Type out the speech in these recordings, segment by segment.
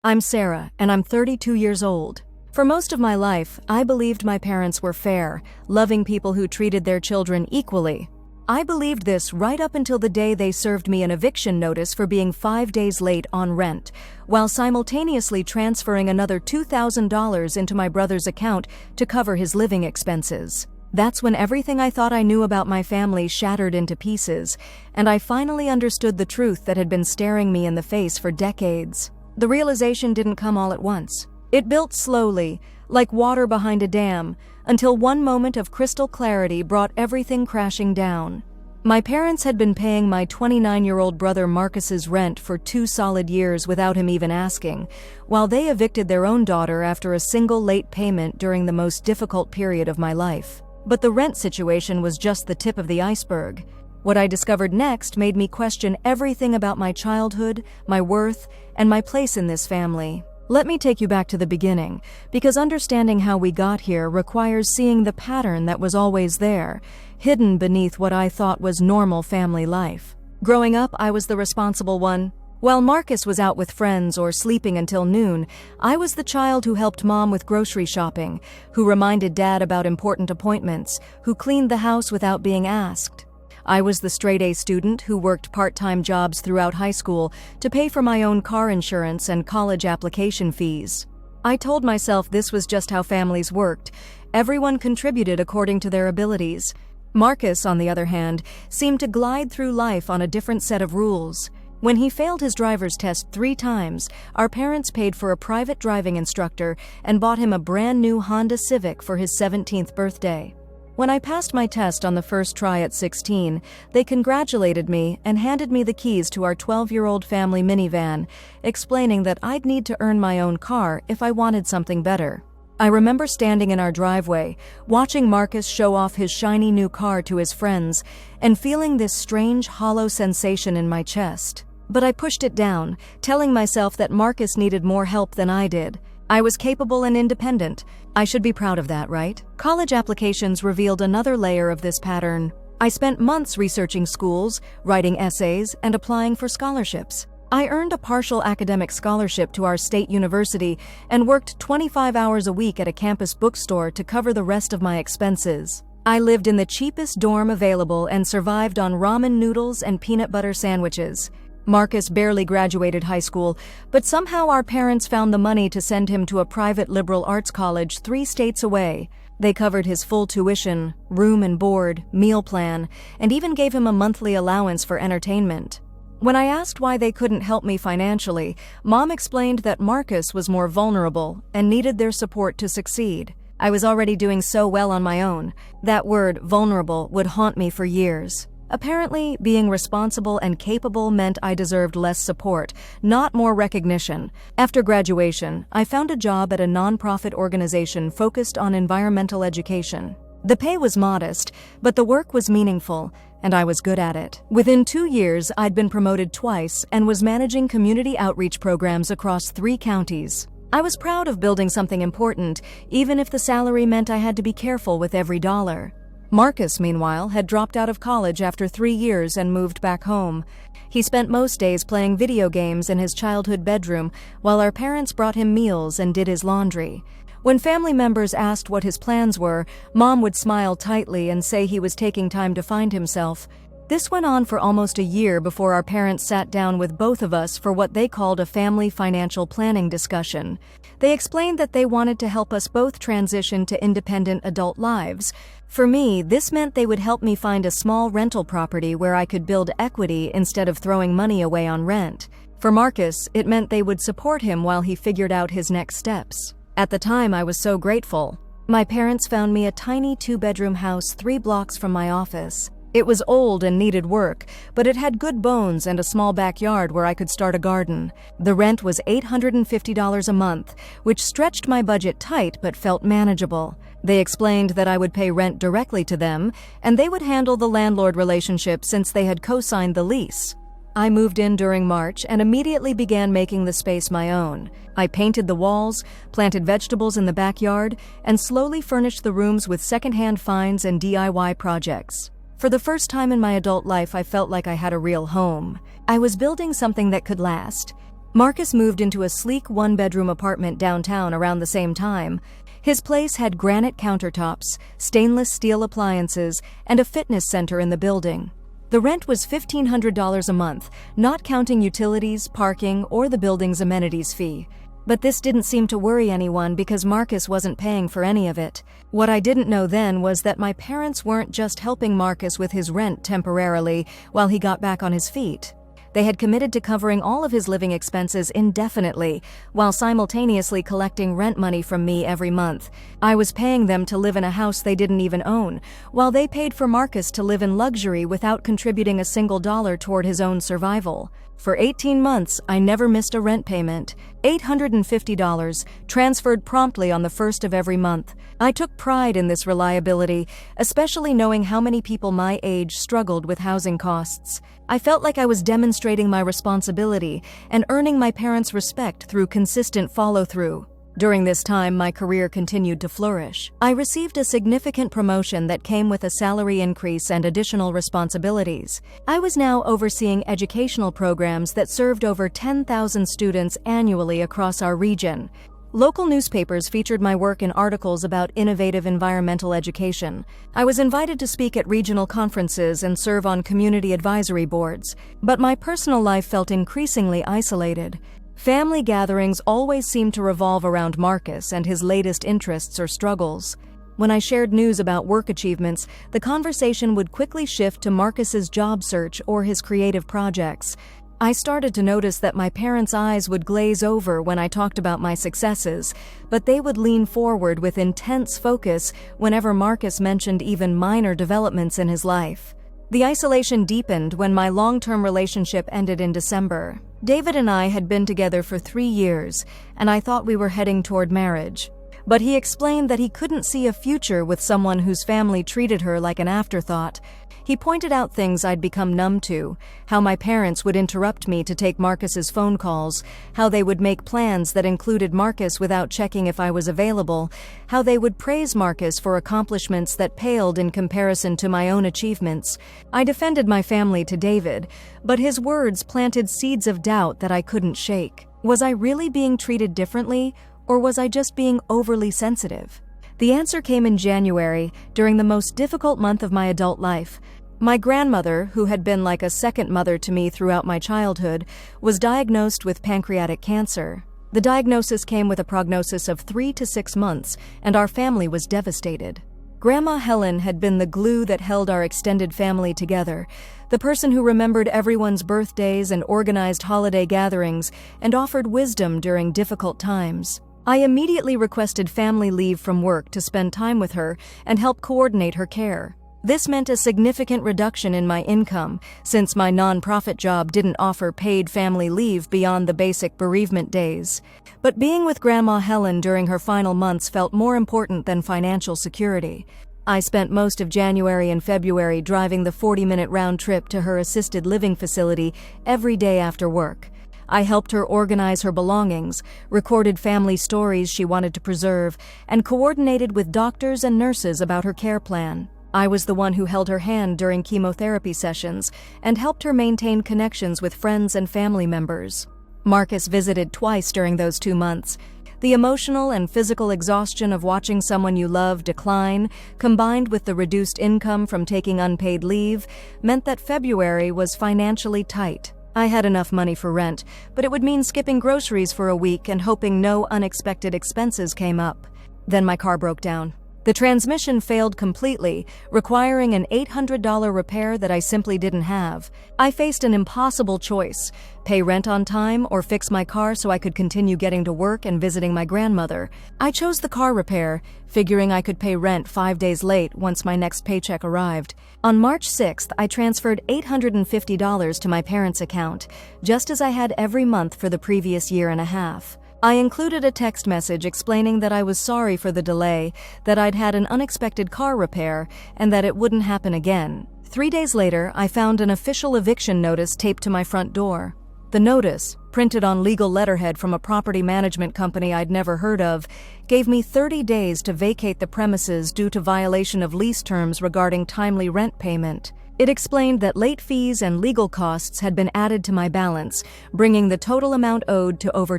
I'm Sarah, and I'm 32 years old. For most of my life, I believed my parents were fair, loving people who treated their children equally. I believed this right up until the day they served me an eviction notice for being 5 days late on rent, while simultaneously transferring another $2,000 into my brother's account to cover his living expenses. That's when everything I thought I knew about my family shattered into pieces, and I finally understood the truth that had been staring me in the face for decades. The realization didn't come all at once. It built slowly, like water behind a dam, until one moment of crystal clarity brought everything crashing down. My parents had been paying my 29-year-old brother Marcus's rent for 2 solid years without him even asking, while they evicted their own daughter after a single late payment during the most difficult period of my life. But the rent situation was just the tip of the iceberg. What I discovered next made me question everything about my childhood, my worth, and my place in this family. Let me take you back to the beginning, because understanding how we got here requires seeing the pattern that was always there, hidden beneath what I thought was normal family life. Growing up, I was the responsible one. While Marcus was out with friends or sleeping until noon, I was the child who helped Mom with grocery shopping, who reminded Dad about important appointments, who cleaned the house without being asked. I was the straight-A student who worked part-time jobs throughout high school to pay for my own car insurance and college application fees. I told myself this was just how families worked. Everyone contributed according to their abilities. Marcus, on the other hand, seemed to glide through life on a different set of rules. When he failed his driver's test 3 times, our parents paid for a private driving instructor and bought him a brand new Honda Civic for his 17th birthday. When I passed my test on the first try at 16, they congratulated me and handed me the keys to our 12-year-old family minivan, explaining that I'd need to earn my own car if I wanted something better. I remember standing in our driveway, watching Marcus show off his shiny new car to his friends, and feeling this strange, hollow sensation in my chest. But I pushed it down, telling myself that Marcus needed more help than I did. I was capable and independent. I should be proud of that, right? College applications revealed another layer of this pattern. I spent months researching schools, writing essays, and applying for scholarships. I earned a partial academic scholarship to our state university and worked 25 hours a week at a campus bookstore to cover the rest of my expenses. I lived in the cheapest dorm available and survived on ramen noodles and peanut butter sandwiches. Marcus barely graduated high school, but somehow our parents found the money to send him to a private liberal arts college 3 states away. They covered his full tuition, room and board, meal plan, and even gave him a monthly allowance for entertainment. When I asked why they couldn't help me financially, Mom explained that Marcus was more vulnerable and needed their support to succeed. I was already doing so well on my own. That word, vulnerable, would haunt me for years. Apparently, being responsible and capable meant I deserved less support, not more recognition. After graduation, I found a job at a nonprofit organization focused on environmental education. The pay was modest, but the work was meaningful, and I was good at it. Within 2 years, I'd been promoted twice and was managing community outreach programs across 3 counties. I was proud of building something important, even if the salary meant I had to be careful with every dollar. Marcus, meanwhile, had dropped out of college after 3 years and moved back home. He spent most days playing video games in his childhood bedroom while our parents brought him meals and did his laundry. When family members asked what his plans were, Mom would smile tightly and say he was taking time to find himself. This went on for almost a year before our parents sat down with both of us for what they called a family financial planning discussion. They explained that they wanted to help us both transition to independent adult lives. For me, this meant they would help me find a small rental property where I could build equity instead of throwing money away on rent. For Marcus, it meant they would support him while he figured out his next steps. At the time, I was so grateful. My parents found me a tiny 2-bedroom house 3 blocks from my office. It was old and needed work, but it had good bones and a small backyard where I could start a garden. The rent was $850 a month, which stretched my budget tight but felt manageable. They explained that I would pay rent directly to them, and they would handle the landlord relationship since they had co-signed the lease. I moved in during March and immediately began making the space my own. I painted the walls, planted vegetables in the backyard, and slowly furnished the rooms with secondhand finds and DIY projects. For the first time in my adult life, I felt like I had a real home. I was building something that could last. Marcus moved into a sleek one-bedroom apartment downtown around the same time. His place had granite countertops, stainless steel appliances, and a fitness center in the building. The rent was $1,500 a month, not counting utilities, parking, or the building's amenities fee. But this didn't seem to worry anyone because Marcus wasn't paying for any of it. What I didn't know then was that my parents weren't just helping Marcus with his rent temporarily while he got back on his feet. They had committed to covering all of his living expenses indefinitely, while simultaneously collecting rent money from me every month. I was paying them to live in a house they didn't even own, while they paid for Marcus to live in luxury without contributing a single dollar toward his own survival. For 18 months, I never missed a rent payment. $850, transferred promptly on the first of every month. I took pride in this reliability, especially knowing how many people my age struggled with housing costs. I felt like I was demonstrating my responsibility and earning my parents' respect through consistent follow-through. During this time, my career continued to flourish. I received a significant promotion that came with a salary increase and additional responsibilities. I was now overseeing educational programs that served over 10,000 students annually across our region. Local newspapers featured my work in articles about innovative environmental education. I was invited to speak at regional conferences and serve on community advisory boards. But my personal life felt increasingly isolated. Family gatherings always seemed to revolve around Marcus and his latest interests or struggles. When I shared news about work achievements, the conversation would quickly shift to Marcus's job search or his creative projects. I started to notice that my parents' eyes would glaze over when I talked about my successes, but they would lean forward with intense focus whenever Marcus mentioned even minor developments in his life. The isolation deepened when my long-term relationship ended in December. David and I had been together for 3 years, and I thought we were heading toward marriage. But he explained that he couldn't see a future with someone whose family treated her like an afterthought. He pointed out things I'd become numb to, how my parents would interrupt me to take Marcus's phone calls, how they would make plans that included Marcus without checking if I was available, how they would praise Marcus for accomplishments that paled in comparison to my own achievements. I defended my family to David, but his words planted seeds of doubt that I couldn't shake. Was I really being treated differently, or was I just being overly sensitive? The answer came in January, during the most difficult month of my adult life. My grandmother, who had been like a second mother to me throughout my childhood, was diagnosed with pancreatic cancer. The diagnosis came with a prognosis of 3 to 6 months, and our family was devastated. Grandma Helen had been the glue that held our extended family together, the person who remembered everyone's birthdays and organized holiday gatherings and offered wisdom during difficult times. I immediately requested family leave from work to spend time with her and help coordinate her care. This meant a significant reduction in my income, since my nonprofit job didn't offer paid family leave beyond the basic bereavement days. But being with Grandma Helen during her final months felt more important than financial security. I spent most of January and February driving the 40-minute round trip to her assisted living facility every day after work. I helped her organize her belongings, recorded family stories she wanted to preserve, and coordinated with doctors and nurses about her care plan. I was the one who held her hand during chemotherapy sessions and helped her maintain connections with friends and family members. Marcus visited twice during those 2 months. The emotional and physical exhaustion of watching someone you love decline, combined with the reduced income from taking unpaid leave, meant that February was financially tight. I had enough money for rent, but it would mean skipping groceries for a week and hoping no unexpected expenses came up. Then my car broke down. The transmission failed completely, requiring an $800 repair that I simply didn't have. I faced an impossible choice: pay rent on time or fix my car so I could continue getting to work and visiting my grandmother. I chose the car repair, figuring I could pay rent 5 days late once my next paycheck arrived. On March 6th, I transferred $850 to my parents' account, just as I had every month for the previous year and a half. I included a text message explaining that I was sorry for the delay, that I'd had an unexpected car repair, and that it wouldn't happen again. 3 days later, I found an official eviction notice taped to my front door. The notice, printed on legal letterhead from a property management company I'd never heard of, gave me 30 days to vacate the premises due to violation of lease terms regarding timely rent payment. It explained that late fees and legal costs had been added to my balance, bringing the total amount owed to over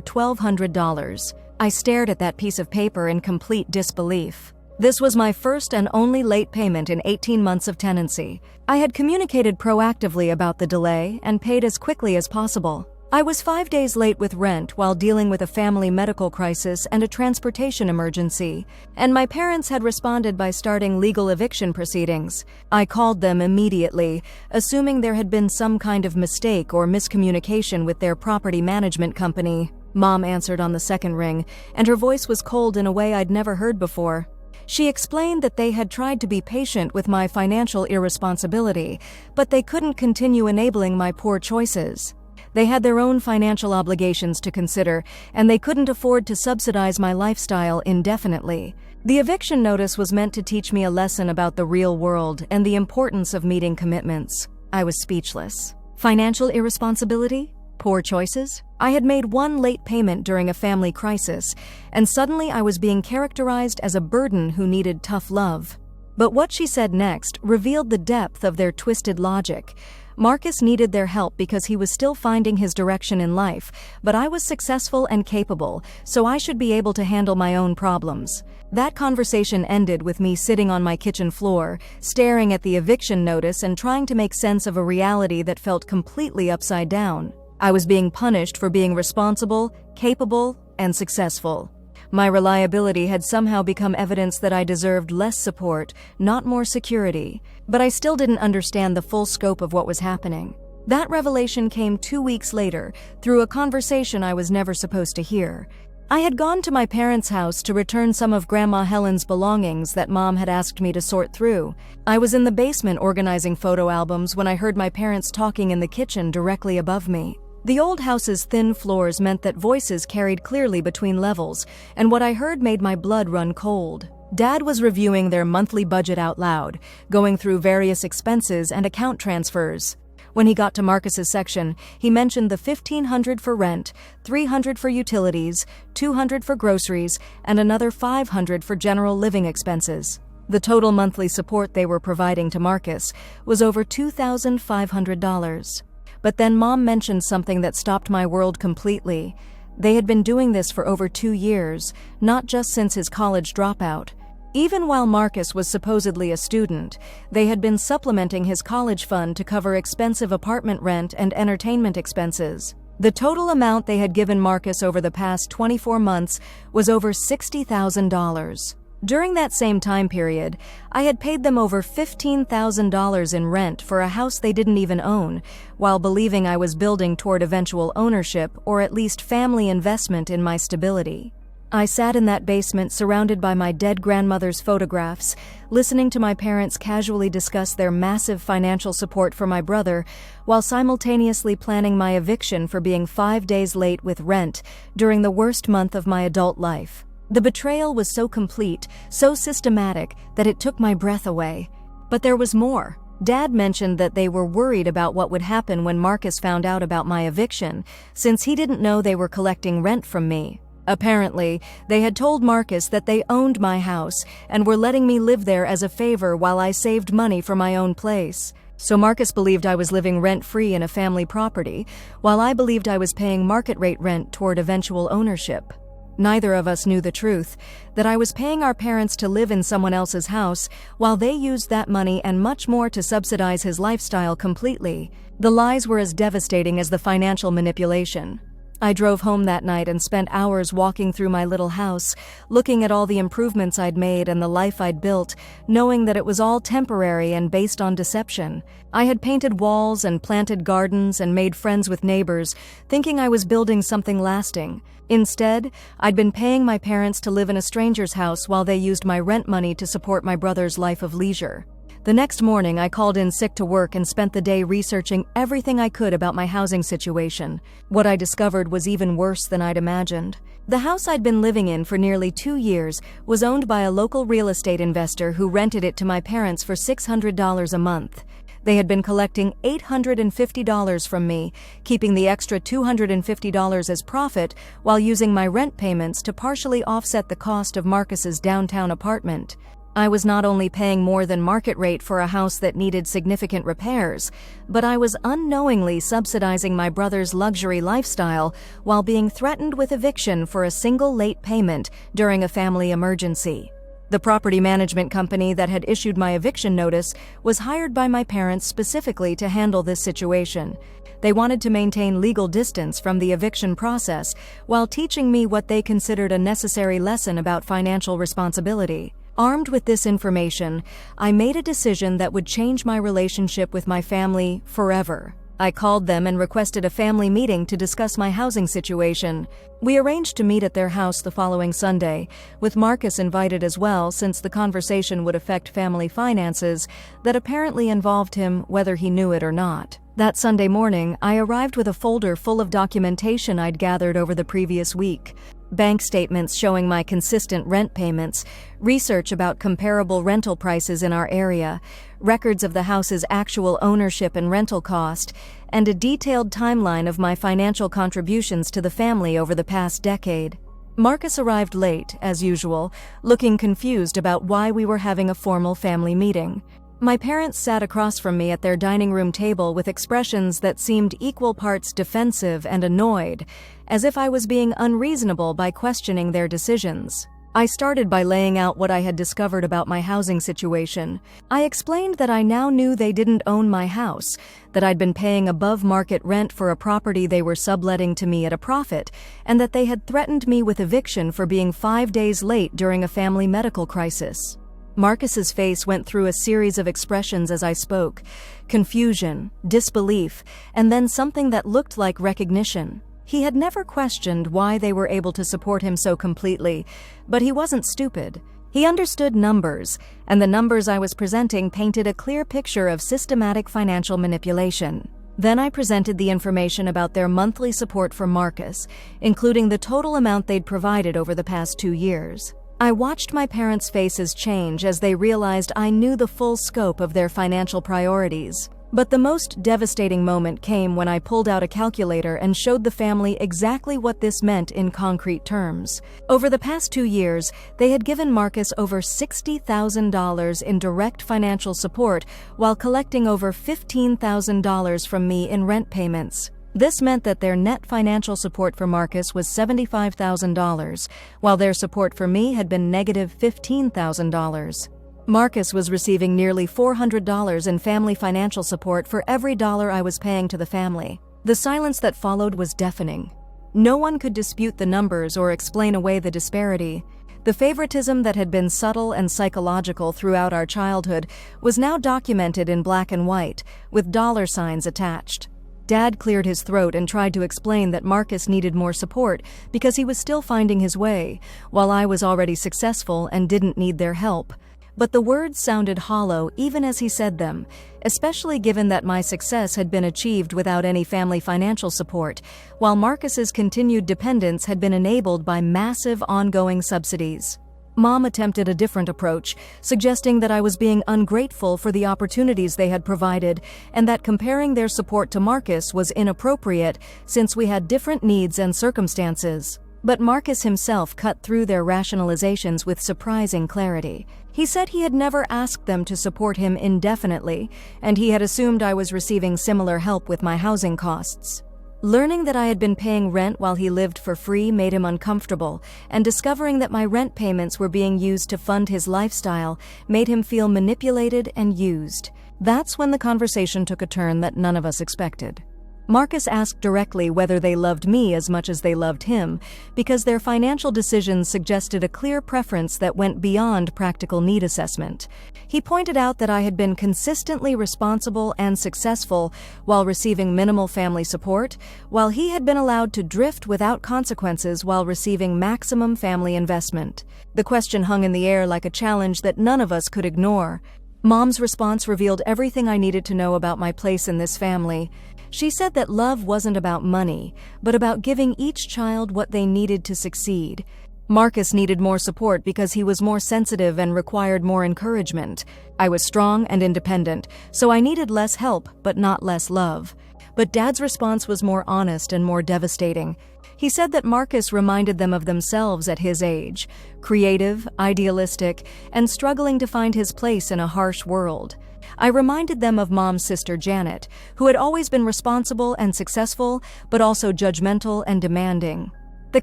$1,200. I stared at that piece of paper in complete disbelief. This was my first and only late payment in 18 months of tenancy. I had communicated proactively about the delay and paid as quickly as possible. I was 5 days late with rent while dealing with a family medical crisis and a transportation emergency, and my parents had responded by starting legal eviction proceedings. I called them immediately, assuming there had been some kind of mistake or miscommunication with their property management company. Mom answered on the second ring, and her voice was cold in a way I'd never heard before. She explained that they had tried to be patient with my financial irresponsibility, but they couldn't continue enabling my poor choices. They had their own financial obligations to consider, and they couldn't afford to subsidize my lifestyle indefinitely. The eviction notice was meant to teach me a lesson about the real world and the importance of meeting commitments. I was speechless. Financial irresponsibility? Poor choices? I had made one late payment during a family crisis, and suddenly I was being characterized as a burden who needed tough love. But what she said next revealed the depth of their twisted logic. Marcus needed their help because he was still finding his direction in life, but I was successful and capable, so I should be able to handle my own problems. That conversation ended with me sitting on my kitchen floor, staring at the eviction notice and trying to make sense of a reality that felt completely upside down. I was being punished for being responsible, capable, and successful. My reliability had somehow become evidence that I deserved less support, not more security, but I still didn't understand the full scope of what was happening. That revelation came 2 weeks later, through a conversation I was never supposed to hear. I had gone to my parents' house to return some of Grandma Helen's belongings that Mom had asked me to sort through. I was in the basement organizing photo albums when I heard my parents talking in the kitchen directly above me. The old house's thin floors meant that voices carried clearly between levels, and what I heard made my blood run cold. Dad was reviewing their monthly budget out loud, going through various expenses and account transfers. When he got to Marcus's section, he mentioned the $1,500 for rent, $300 for utilities, $200 for groceries, and another $500 for general living expenses. The total monthly support they were providing to Marcus was over $2,500. But then Mom mentioned something that stopped my world completely. They had been doing this for over 2 years, not just since his college dropout. Even while Marcus was supposedly a student, they had been supplementing his college fund to cover expensive apartment rent and entertainment expenses. The total amount they had given Marcus over the past 24 months was over $60,000. During that same time period, I had paid them over $15,000 in rent for a house they didn't even own, while believing I was building toward eventual ownership or at least family investment in my stability. I sat in that basement surrounded by my dead grandmother's photographs, listening to my parents casually discuss their massive financial support for my brother, while simultaneously planning my eviction for being 5 days late with rent during the worst month of my adult life. The betrayal was so complete, so systematic, that it took my breath away. But there was more. Dad mentioned that they were worried about what would happen when Marcus found out about my eviction, since he didn't know they were collecting rent from me. Apparently, they had told Marcus that they owned my house and were letting me live there as a favor while I saved money for my own place. So Marcus believed I was living rent-free in a family property, while I believed I was paying market-rate rent toward eventual ownership. Neither of us knew the truth, that I was paying our parents to live in someone else's house, while they used that money and much more to subsidize his lifestyle completely. The lies were as devastating as the financial manipulation. I drove home that night and spent hours walking through my little house, looking at all the improvements I'd made and the life I'd built, knowing that it was all temporary and based on deception. I had painted walls and planted gardens and made friends with neighbors, thinking I was building something lasting. Instead, I'd been paying my parents to live in a stranger's house while they used my rent money to support my brother's life of leisure. The next morning, I called in sick to work and spent the day researching everything I could about my housing situation. What I discovered was even worse than I'd imagined. The house I'd been living in for nearly 2 years was owned by a local real estate investor who rented it to my parents for $600 a month. They had been collecting $850 from me, keeping the extra $250 as profit while using my rent payments to partially offset the cost of Marcus's downtown apartment. I was not only paying more than market rate for a house that needed significant repairs, but I was unknowingly subsidizing my brother's luxury lifestyle while being threatened with eviction for a single late payment during a family emergency. The property management company that had issued my eviction notice was hired by my parents specifically to handle this situation. They wanted to maintain legal distance from the eviction process while teaching me what they considered a necessary lesson about financial responsibility. Armed with this information, I made a decision that would change my relationship with my family forever. I called them and requested a family meeting to discuss my housing situation. We arranged to meet at their house the following Sunday, with Marcus invited as well since the conversation would affect family finances that apparently involved him whether he knew it or not. That Sunday morning, I arrived with a folder full of documentation I'd gathered over the previous week. Bank statements showing my consistent rent payments, research about comparable rental prices in our area, records of the house's actual ownership and rental cost, and a detailed timeline of my financial contributions to the family over the past decade. Marcus arrived late, as usual, looking confused about why we were having a formal family meeting. My parents sat across from me at their dining room table with expressions that seemed equal parts defensive and annoyed, as if I was being unreasonable by questioning their decisions. I started by laying out what I had discovered about my housing situation. I explained that I now knew they didn't own my house, that I'd been paying above market rent for a property they were subletting to me at a profit, and that they had threatened me with eviction for being 5 days late during a family medical crisis. Marcus's face went through a series of expressions as I spoke: confusion, disbelief, and then something that looked like recognition. He had never questioned why they were able to support him so completely, but he wasn't stupid. He understood numbers, and the numbers I was presenting painted a clear picture of systematic financial manipulation. Then I presented the information about their monthly support for Marcus, including the total amount they'd provided over the past 2 years. I watched my parents' faces change as they realized I knew the full scope of their financial priorities. But the most devastating moment came when I pulled out a calculator and showed the family exactly what this meant in concrete terms. Over the past 2 years, they had given Marcus over $60,000 in direct financial support while collecting over $15,000 from me in rent payments. This meant that their net financial support for Marcus was $75,000, while their support for me had been negative $15,000. Marcus was receiving nearly $400 in family financial support for every dollar I was paying to the family. The silence that followed was deafening. No one could dispute the numbers or explain away the disparity. The favoritism that had been subtle and psychological throughout our childhood was now documented in black and white, with dollar signs attached. Dad cleared his throat and tried to explain that Marcus needed more support because he was still finding his way, while I was already successful and didn't need their help. But the words sounded hollow even as he said them, especially given that my success had been achieved without any family financial support, while Marcus's continued dependence had been enabled by massive ongoing subsidies. Mom attempted a different approach, suggesting that I was being ungrateful for the opportunities they had provided and that comparing their support to Marcus was inappropriate since we had different needs and circumstances. But Marcus himself cut through their rationalizations with surprising clarity. He said he had never asked them to support him indefinitely, and he had assumed I was receiving similar help with my housing costs. Learning that I had been paying rent while he lived for free made him uncomfortable, and discovering that my rent payments were being used to fund his lifestyle made him feel manipulated and used. That's when the conversation took a turn that none of us expected. Marcus asked directly whether they loved me as much as they loved him, because their financial decisions suggested a clear preference that went beyond practical need assessment. He pointed out that I had been consistently responsible and successful while receiving minimal family support, while he had been allowed to drift without consequences while receiving maximum family investment. The question hung in the air like a challenge that none of us could ignore. Mom's response revealed everything I needed to know about my place in this family. She said that love wasn't about money, but about giving each child what they needed to succeed. Marcus needed more support because he was more sensitive and required more encouragement. I was strong and independent, so I needed less help, but not less love. But Dad's response was more honest and more devastating. He said that Marcus reminded them of themselves at his age, creative, idealistic, and struggling to find his place in a harsh world. I reminded them of Mom's sister Janet, who had always been responsible and successful, but also judgmental and demanding. The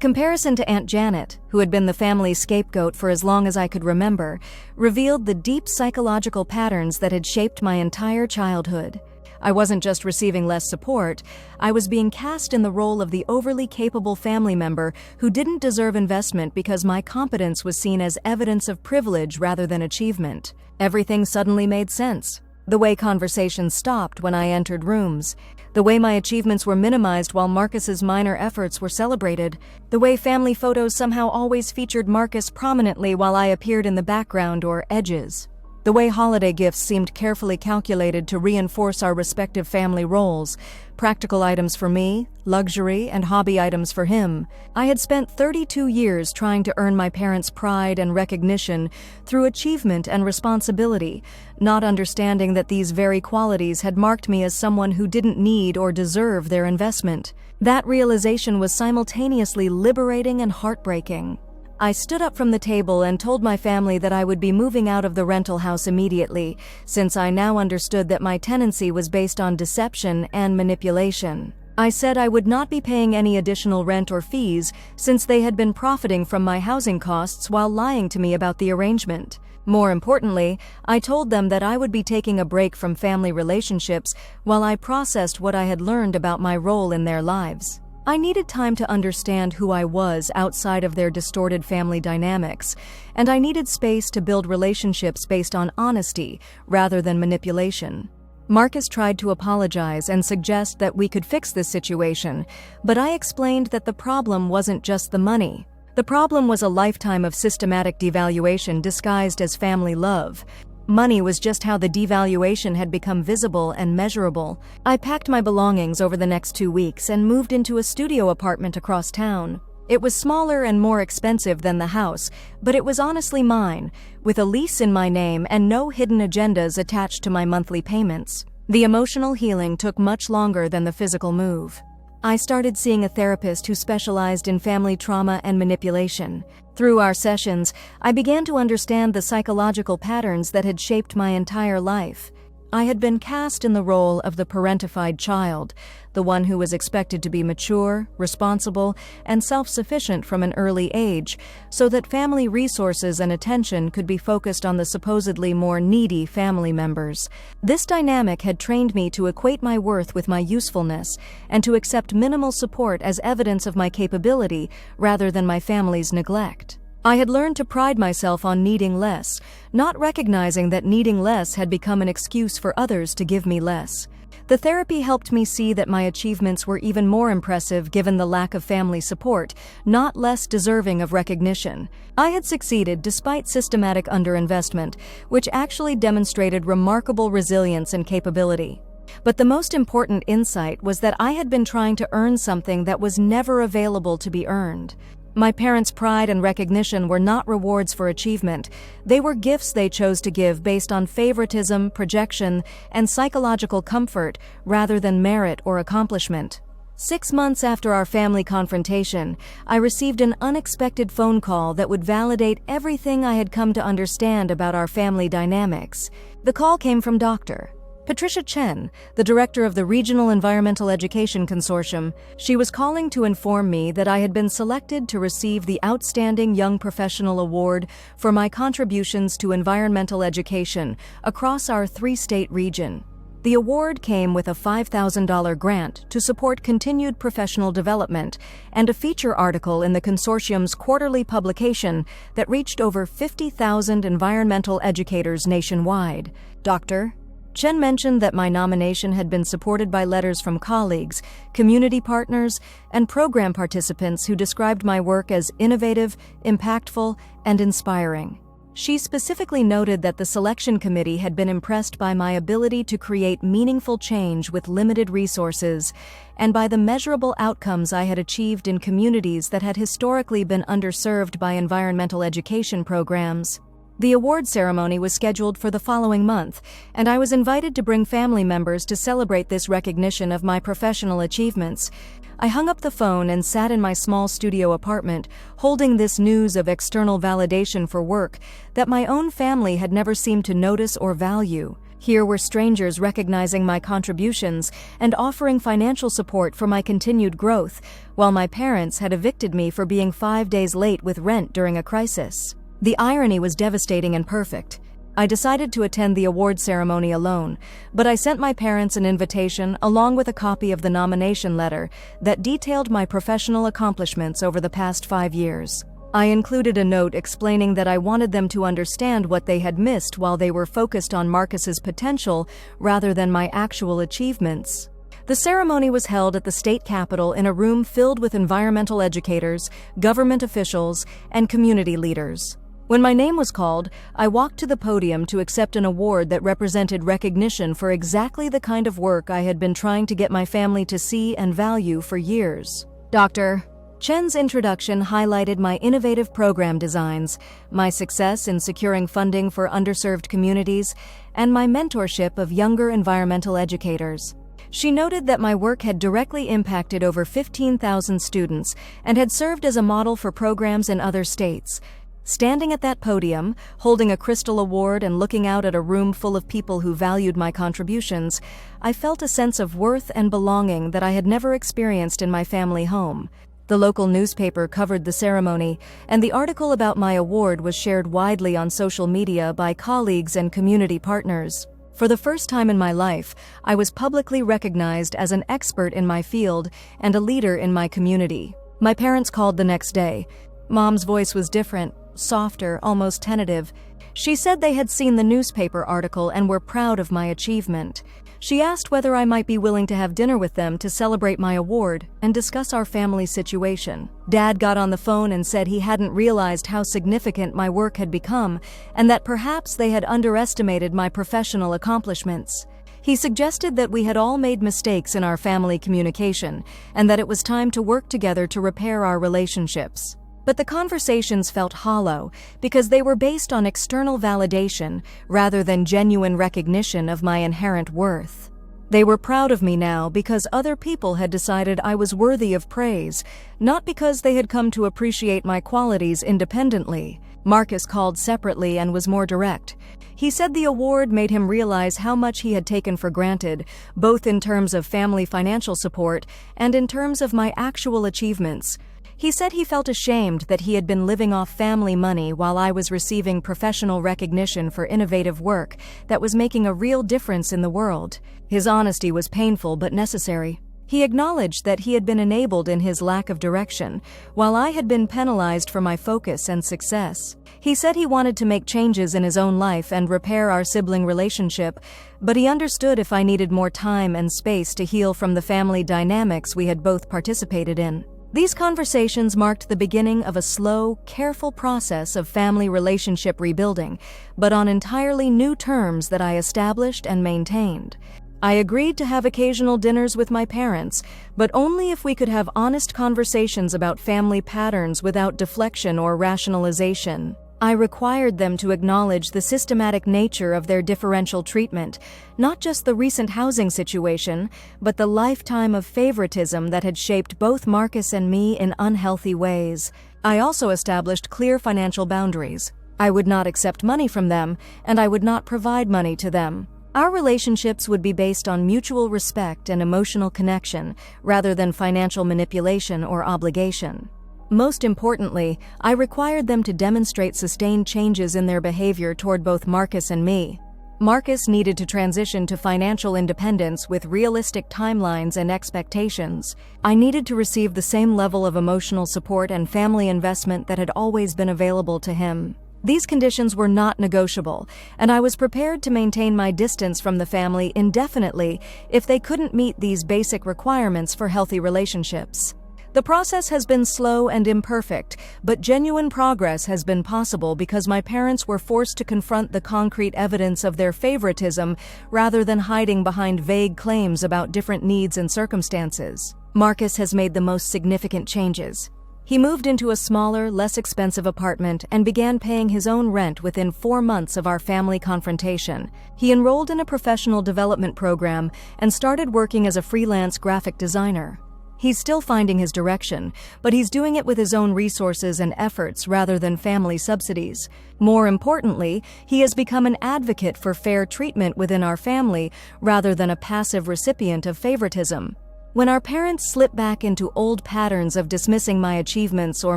comparison to Aunt Janet, who had been the family's scapegoat for as long as I could remember, revealed the deep psychological patterns that had shaped my entire childhood. I wasn't just receiving less support, I was being cast in the role of the overly capable family member who didn't deserve investment because my competence was seen as evidence of privilege rather than achievement. Everything suddenly made sense. The way conversations stopped when I entered rooms, the way my achievements were minimized while Marcus's minor efforts were celebrated, the way family photos somehow always featured Marcus prominently while I appeared in the background or edges. The way holiday gifts seemed carefully calculated to reinforce our respective family roles, practical items for me, luxury and hobby items for him. I had spent 32 years trying to earn my parents' pride and recognition through achievement and responsibility, not understanding that these very qualities had marked me as someone who didn't need or deserve their investment. That realization was simultaneously liberating and heartbreaking. I stood up from the table and told my family that I would be moving out of the rental house immediately, since I now understood that my tenancy was based on deception and manipulation. I said I would not be paying any additional rent or fees since they had been profiting from my housing costs while lying to me about the arrangement. More importantly, I told them that I would be taking a break from family relationships while I processed what I had learned about my role in their lives. I needed time to understand who I was outside of their distorted family dynamics, and I needed space to build relationships based on honesty rather than manipulation. Marcus tried to apologize and suggest that we could fix this situation, but I explained that the problem wasn't just the money. The problem was a lifetime of systematic devaluation disguised as family love. Money was just how the devaluation had become visible and measurable. I packed my belongings over the next 2 weeks and moved into a studio apartment across town. It was smaller and more expensive than the house, but it was honestly mine, with a lease in my name and no hidden agendas attached to my monthly payments. The emotional healing took much longer than the physical move. I started seeing a therapist who specialized in family trauma and manipulation. Through our sessions, I began to understand the psychological patterns that had shaped my entire life. I had been cast in the role of the parentified child, the one who was expected to be mature, responsible, and self-sufficient from an early age, so that family resources and attention could be focused on the supposedly more needy family members. This dynamic had trained me to equate my worth with my usefulness, and to accept minimal support as evidence of my capability rather than my family's neglect. I had learned to pride myself on needing less, not recognizing that needing less had become an excuse for others to give me less. The therapy helped me see that my achievements were even more impressive given the lack of family support, not less deserving of recognition. I had succeeded despite systematic underinvestment, which actually demonstrated remarkable resilience and capability. But the most important insight was that I had been trying to earn something that was never available to be earned. My parents' pride and recognition were not rewards for achievement. They were gifts they chose to give based on favoritism, projection, and psychological comfort rather than merit or accomplishment. 6 months after our family confrontation, I received an unexpected phone call that would validate everything I had come to understand about our family dynamics. The call came from Dr. Patricia Chen, the director of the Regional Environmental Education Consortium. She was calling to inform me that I had been selected to receive the Outstanding Young Professional Award for my contributions to environmental education across our 3-state region. The award came with a $5,000 grant to support continued professional development and a feature article in the consortium's quarterly publication that reached over 50,000 environmental educators nationwide. Dr. Chen mentioned that my nomination had been supported by letters from colleagues, community partners, and program participants who described my work as innovative, impactful, and inspiring. She specifically noted that the selection committee had been impressed by my ability to create meaningful change with limited resources, and by the measurable outcomes I had achieved in communities that had historically been underserved by environmental education programs. The award ceremony was scheduled for the following month, and I was invited to bring family members to celebrate this recognition of my professional achievements. I hung up the phone and sat in my small studio apartment, holding this news of external validation for work that my own family had never seemed to notice or value. Here were strangers recognizing my contributions and offering financial support for my continued growth, while my parents had evicted me for being 5 days late with rent during a crisis. The irony was devastating and perfect. I decided to attend the award ceremony alone, but I sent my parents an invitation along with a copy of the nomination letter that detailed my professional accomplishments over the past 5 years. I included a note explaining that I wanted them to understand what they had missed while they were focused on Marcus's potential rather than my actual achievements. The ceremony was held at the state capitol in a room filled with environmental educators, government officials, and community leaders. When my name was called, I walked to the podium to accept an award that represented recognition for exactly the kind of work I had been trying to get my family to see and value for years. Dr. Chen's introduction highlighted my innovative program designs, my success in securing funding for underserved communities, and my mentorship of younger environmental educators. She noted that my work had directly impacted over 15,000 students and had served as a model for programs in other states. Standing at that podium, holding a crystal award and looking out at a room full of people who valued my contributions, I felt a sense of worth and belonging that I had never experienced in my family home. The local newspaper covered the ceremony, and the article about my award was shared widely on social media by colleagues and community partners. For the first time in my life, I was publicly recognized as an expert in my field and a leader in my community. My parents called the next day. Mom's voice was different, softer, almost tentative. She said they had seen the newspaper article and were proud of my achievement. She asked whether I might be willing to have dinner with them to celebrate my award and discuss our family situation. Dad got on the phone and said he hadn't realized how significant my work had become and that perhaps they had underestimated my professional accomplishments. He suggested that we had all made mistakes in our family communication and that it was time to work together to repair our relationships. But the conversations felt hollow because they were based on external validation rather than genuine recognition of my inherent worth. They were proud of me now because other people had decided I was worthy of praise, not because they had come to appreciate my qualities independently. Marcus called separately and was more direct. He said the award made him realize how much he had taken for granted, both in terms of family financial support and in terms of my actual achievements. He said he felt ashamed that he had been living off family money while I was receiving professional recognition for innovative work that was making a real difference in the world. His honesty was painful but necessary. He acknowledged that he had been enabled in his lack of direction, while I had been penalized for my focus and success. He said he wanted to make changes in his own life and repair our sibling relationship, but he understood if I needed more time and space to heal from the family dynamics we had both participated in. These conversations marked the beginning of a slow, careful process of family relationship rebuilding, but on entirely new terms that I established and maintained. I agreed to have occasional dinners with my parents, but only if we could have honest conversations about family patterns without deflection or rationalization. I required them to acknowledge the systematic nature of their differential treatment, not just the recent housing situation, but the lifetime of favoritism that had shaped both Marcus and me in unhealthy ways. I also established clear financial boundaries. I would not accept money from them, and I would not provide money to them. Our relationships would be based on mutual respect and emotional connection, rather than financial manipulation or obligation. Most importantly, I required them to demonstrate sustained changes in their behavior toward both Marcus and me. Marcus needed to transition to financial independence with realistic timelines and expectations. I needed to receive the same level of emotional support and family investment that had always been available to him. These conditions were not negotiable, and I was prepared to maintain my distance from the family indefinitely if they couldn't meet these basic requirements for healthy relationships. The process has been slow and imperfect, but genuine progress has been possible because my parents were forced to confront the concrete evidence of their favoritism rather than hiding behind vague claims about different needs and circumstances. Marcus has made the most significant changes. He moved into a smaller, less expensive apartment and began paying his own rent within 4 months of our family confrontation. He enrolled in a professional development program and started working as a freelance graphic designer. He's still finding his direction, but he's doing it with his own resources and efforts rather than family subsidies. More importantly, he has become an advocate for fair treatment within our family rather than a passive recipient of favoritism. When our parents slip back into old patterns of dismissing my achievements or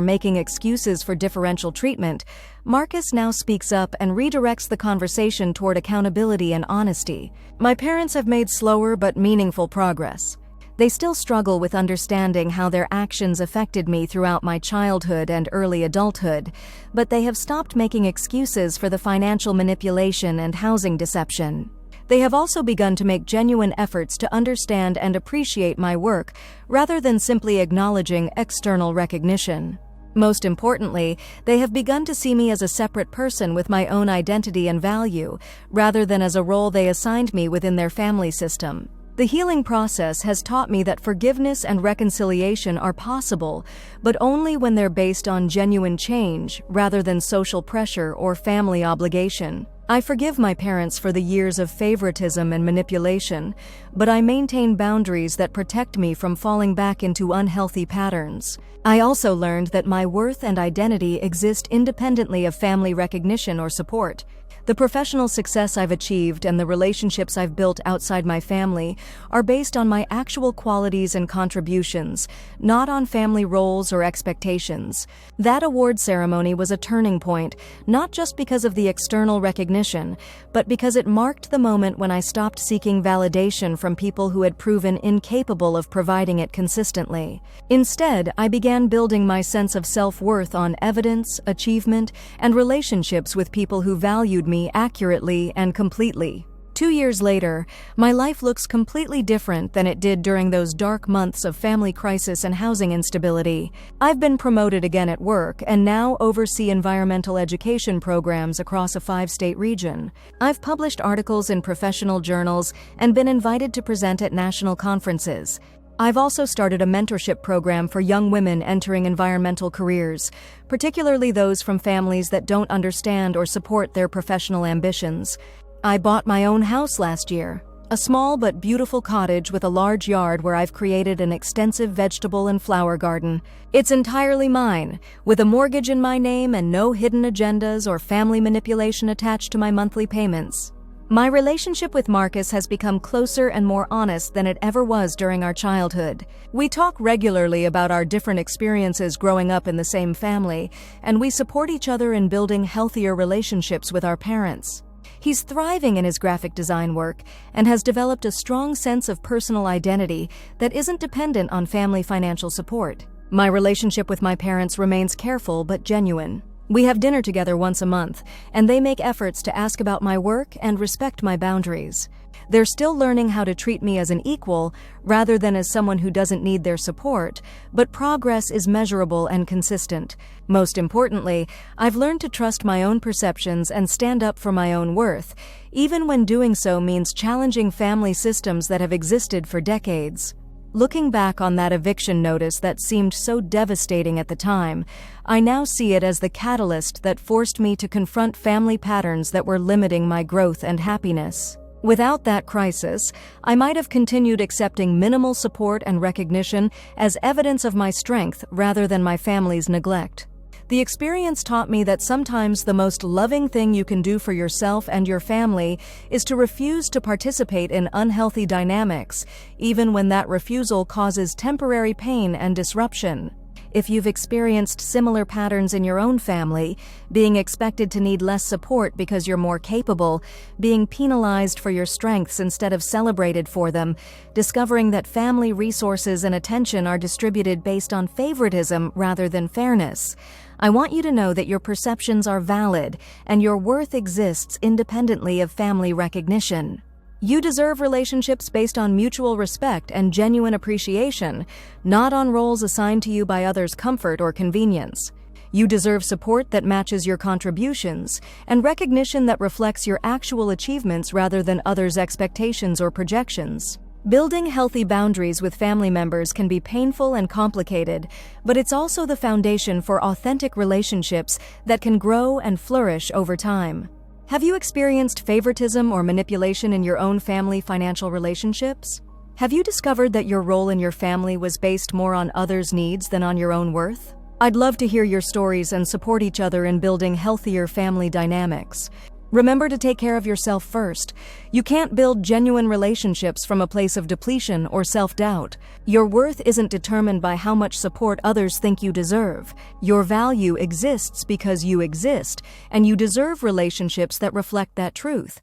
making excuses for differential treatment, Marcus now speaks up and redirects the conversation toward accountability and honesty. My parents have made slower but meaningful progress. They still struggle with understanding how their actions affected me throughout my childhood and early adulthood, but they have stopped making excuses for the financial manipulation and housing deception. They have also begun to make genuine efforts to understand and appreciate my work, rather than simply acknowledging external recognition. Most importantly, they have begun to see me as a separate person with my own identity and value, rather than as a role they assigned me within their family system. The healing process has taught me that forgiveness and reconciliation are possible, but only when they're based on genuine change rather than social pressure or family obligation. I forgive my parents for the years of favoritism and manipulation, but I maintain boundaries that protect me from falling back into unhealthy patterns. I also learned that my worth and identity exist independently of family recognition or support. The professional success I've achieved and the relationships I've built outside my family are based on my actual qualities and contributions, not on family roles or expectations. That award ceremony was a turning point, not just because of the external recognition, but because it marked the moment when I stopped seeking validation from people who had proven incapable of providing it consistently. Instead, I began building my sense of self-worth on evidence, achievement, and relationships with people who valued me accurately and completely. 2 years later, my life looks completely different than it did during those dark months of family crisis and housing instability. I've been promoted again at work and now oversee environmental education programs across a 5-state region. I've published articles in professional journals and been invited to present at national conferences. I've also started a mentorship program for young women entering environmental careers, particularly those from families that don't understand or support their professional ambitions. I bought my own house last year, a small but beautiful cottage with a large yard where I've created an extensive vegetable and flower garden. It's entirely mine, with a mortgage in my name and no hidden agendas or family manipulation attached to my monthly payments. My relationship with Marcus has become closer and more honest than it ever was during our childhood. We talk regularly about our different experiences growing up in the same family, and we support each other in building healthier relationships with our parents. He's thriving in his graphic design work and has developed a strong sense of personal identity that isn't dependent on family financial support. My relationship with my parents remains careful but genuine. We have dinner together once a month, and they make efforts to ask about my work and respect my boundaries. They're still learning how to treat me as an equal rather than as someone who doesn't need their support, but progress is measurable and consistent. Most importantly, I've learned to trust my own perceptions and stand up for my own worth, even when doing so means challenging family systems that have existed for decades. Looking back on that eviction notice that seemed so devastating at the time, I now see it as the catalyst that forced me to confront family patterns that were limiting my growth and happiness. Without that crisis, I might have continued accepting minimal support and recognition as evidence of my strength rather than my family's neglect. The experience taught me that sometimes the most loving thing you can do for yourself and your family is to refuse to participate in unhealthy dynamics, even when that refusal causes temporary pain and disruption. If you've experienced similar patterns in your own family, being expected to need less support because you're more capable, being penalized for your strengths instead of celebrated for them, discovering that family resources and attention are distributed based on favoritism rather than fairness, I want you to know that your perceptions are valid and your worth exists independently of family recognition. You deserve relationships based on mutual respect and genuine appreciation, not on roles assigned to you by others' comfort or convenience. You deserve support that matches your contributions and recognition that reflects your actual achievements rather than others' expectations or projections. Building healthy boundaries with family members can be painful and complicated, but it's also the foundation for authentic relationships that can grow and flourish over time. Have you experienced favoritism or manipulation in your own family financial relationships? Have you discovered that your role in your family was based more on others' needs than on your own worth? I'd love to hear your stories and support each other in building healthier family dynamics. Remember to take care of yourself first. You can't build genuine relationships from a place of depletion or self-doubt. Your worth isn't determined by how much support others think you deserve. Your value exists because you exist, and you deserve relationships that reflect that truth.